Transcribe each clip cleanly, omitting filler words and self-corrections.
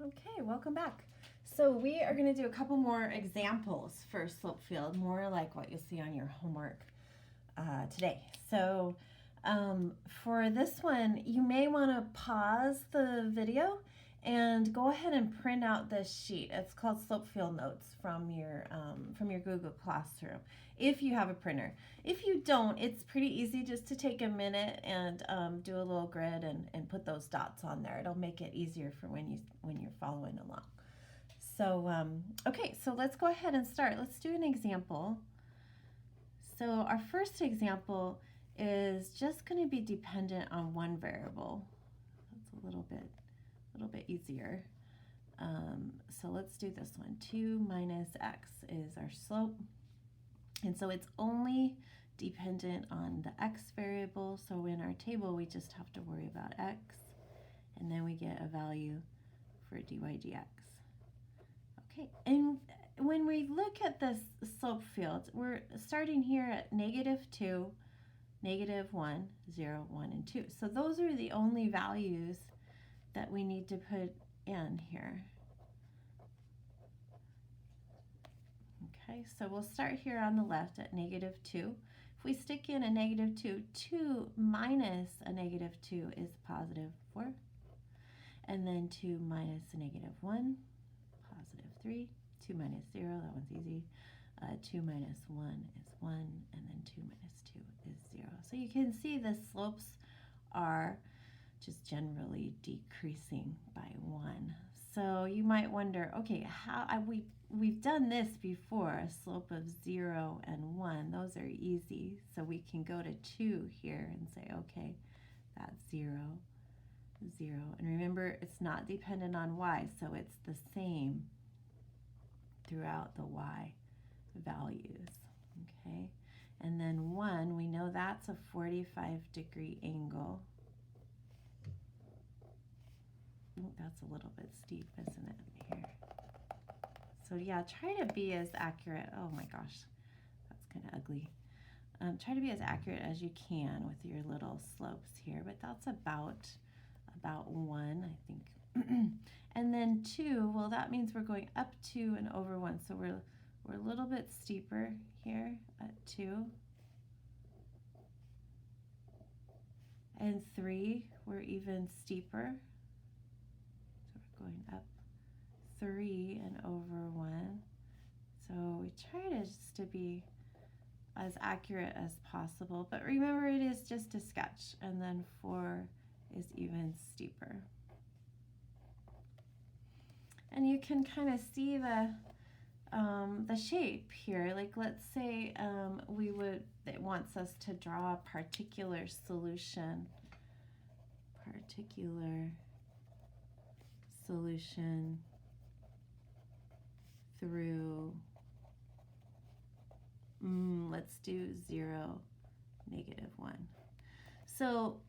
Okay, welcome back. So we are going to do a couple more examples for slope field, more like what you'll see on your homework today. So for this one, you may want to pause the video and go ahead and print out this sheet. It's called Slope Field Notes from your Google Classroom, if you have a printer. If you don't, it's pretty easy just to take a minute and do a little grid and put those dots on there. It'll make it easier for when you're following along. So okay, so let's go ahead and start. Let's do an example. So our first example is just going to be dependent on one variable. That's a little bit easier. So let's do this one. 2 minus x is our slope. And so it's only dependent on the x variable. So in our table, we just have to worry about x. And then we get a value for dy dx. Okay, and when we look at this slope field, we're starting here at -2, -1, 0, 1, and 2. So those are the only values that we need to put in here. Okay, so we'll start here on the left at -2. If we stick in a -2, 2 minus a -2 is +4. And then 2 minus a -1, +3. 2 minus 0, that one's easy. 2 minus 1 is 1, and then 2 minus 2 is 0. So you can see the slopes are just generally decreasing by 1. So you might wonder, okay, we've done this before, a slope of 0 and 1. Those are easy. So we can go to 2 here and say, okay, that's 0, 0. And remember, it's not dependent on y, so it's the same throughout the y values, okay? And then 1, we know that's a 45-degree angle. Oh, that's a little bit steep, isn't it, here? So yeah, try to be as accurate. Oh my gosh, that's kind of ugly. Try to be as accurate as you can with your little slopes here, but that's about 1, I think. And then 2, well, that means we're going up 2 and over 1, so we're a little bit steeper here at 2. And 3, we're even steeper. So we're going up 3 and over 1. So we try to be as accurate as possible, but remember it is just a sketch, and then 4 is even steeper. And you can kind of see the shape here. Like, let's say it wants us to draw a particular solution through, let's do 0, -1. So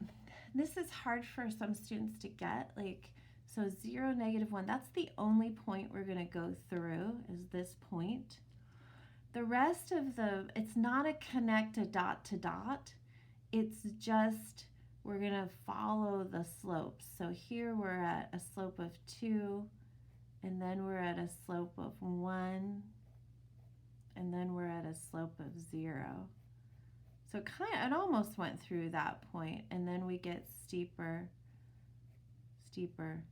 this is hard for some students to get, like, so 0, -1, that's the only point we're going to go through, is this point. The rest of it's not a connect a dot to dot, it's just we're going to follow the slopes. So here we're at a slope of 2, and then we're at a slope of 1, and then we're at a slope of 0. So it almost went through that point, and then we get steeper, steeper,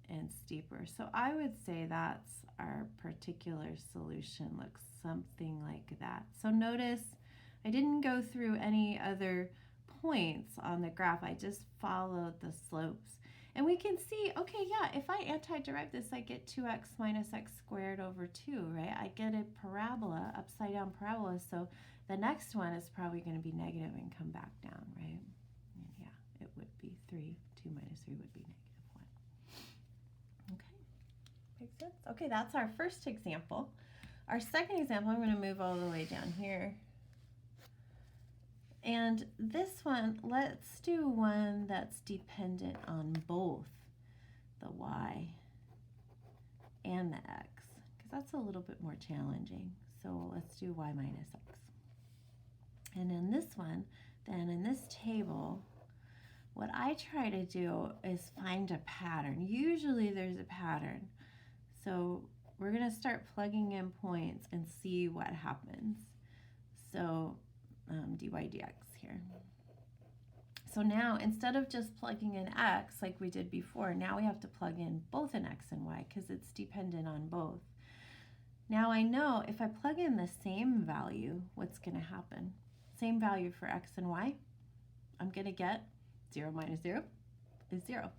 and steeper. So I would say that's our particular solution, looks something like that. So notice I didn't go through any other points on the graph, I just followed the slopes. And we can see, okay, yeah, if I anti-derive this, I get 2x minus x squared over 2, right? I get a parabola, upside down parabola, so the next one is probably going to be negative and come back down, right? And yeah, it would be 3. 2 minus 3 would be -1. Okay, makes sense? Okay, that's our first example. Our second example, I'm going to move all the way down here. And this one, let's do one that's dependent on both the y and the x, because that's a little bit more challenging. So let's do y minus x. And in this one, then in this table, what I try to do is find a pattern. Usually there's a pattern. So we're going to start plugging in points and see what happens. So dy dx here. So now instead of just plugging in x like we did before, now we have to plug in both an x and y because it's dependent on both. Now I know if I plug in the same value, what's going to happen? Same value for x and y, I'm going to get 0 minus 0 is 0,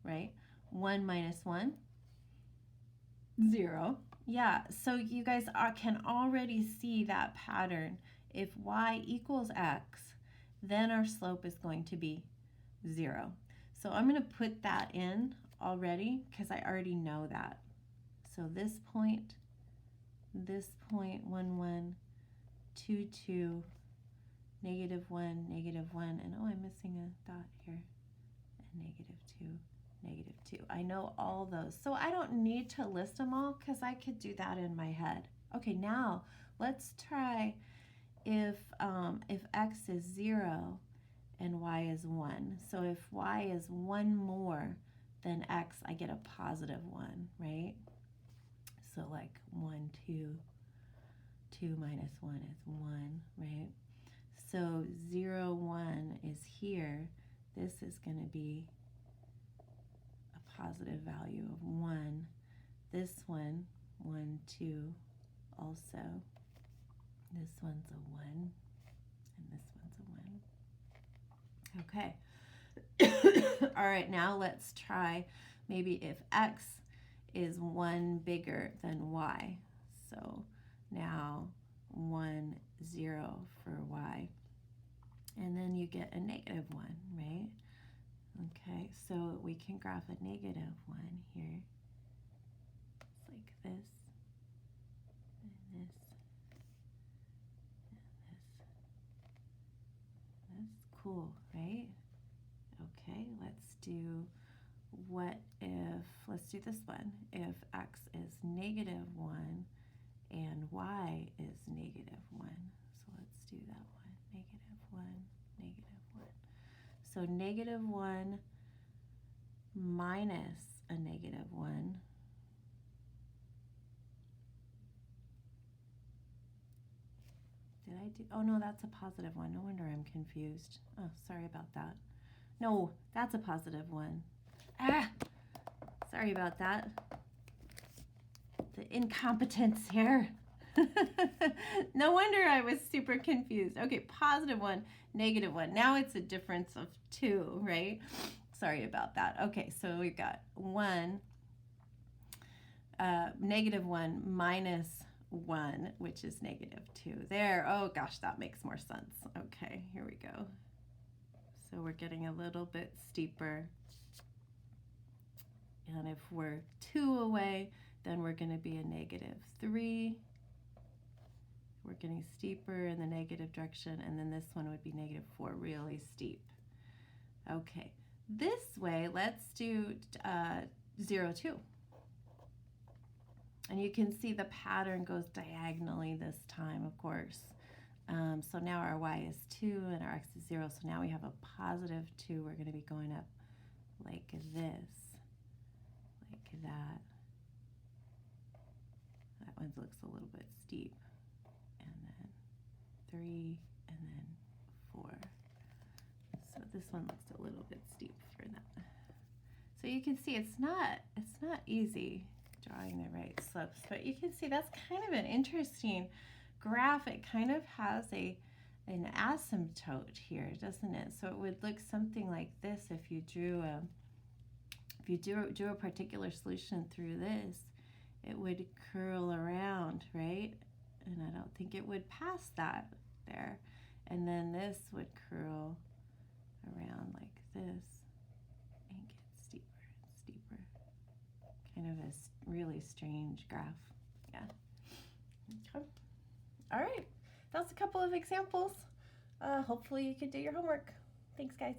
right? 1 minus 1, 0. Yeah, so you guys can already see that pattern. If y equals x, then our slope is going to be 0. So I'm going to put that in already because I already know that. So this point, 1, 1, 2, 2, negative 1, negative 1, and oh, I'm missing a dot here, and negative 2, negative 2. I know all those. So I don't need to list them all because I could do that in my head. Okay, now let's try if x is 0 and y is 1. So if y is 1 more than x, I get a positive 1, right? So like 1, 2, 2 minus 1 is 1, right? So 0, 1 is here. This is going to be a positive value of 1. This one, 1, 2, also. This one's a 1, and this one's a 1. Okay. All right, now let's try maybe if x is 1 bigger than y. So now 1, 0 for y. And then you get a negative 1, right? Okay, so we can graph a negative 1 here. It's like this, and this, and this. That's cool, right? Okay, let's do let's do this one. If x is negative 1 and y is negative 1. So let's do that one. Negative 1, negative 1. So negative 1 minus a negative 1. Did I do? Oh, no, that's a positive 1. No wonder I'm confused. Oh, sorry about that. No, that's a positive 1. Ah! Sorry about that. The incompetence here. No wonder I was super confused. Okay, positive 1, negative 1. Now it's a difference of 2, right? Sorry about that. Okay, so we've got 1, negative 1 minus 1, which is negative 2. There, oh gosh, that makes more sense. Okay, here we go. So we're getting a little bit steeper. And if we're 2 away, then we're going to be a negative 3. We're getting steeper in the negative direction, and then this one would be negative 4, really steep. Okay, this way, let's do 0, 2. And you can see the pattern goes diagonally this time, of course. So now our y is 2 and our x is 0, so now we have a positive 2. We're going to be going up like this, like that. That one looks a little bit steep. And then 3, and then 4. So this one looks a little bit steep for that. So you can see it's not easy drawing the right slopes, but you can see that's kind of an interesting graph. It kind of has an asymptote here, doesn't it? So it would look something like this if you drew a particular solution through this. It would curl around, right? And I don't think it would pass that there. And then this would curl around like this and get steeper and steeper. Kind of a really strange graph. Yeah. Okay. All right. That's a couple of examples. Hopefully you could do your homework. Thanks, guys.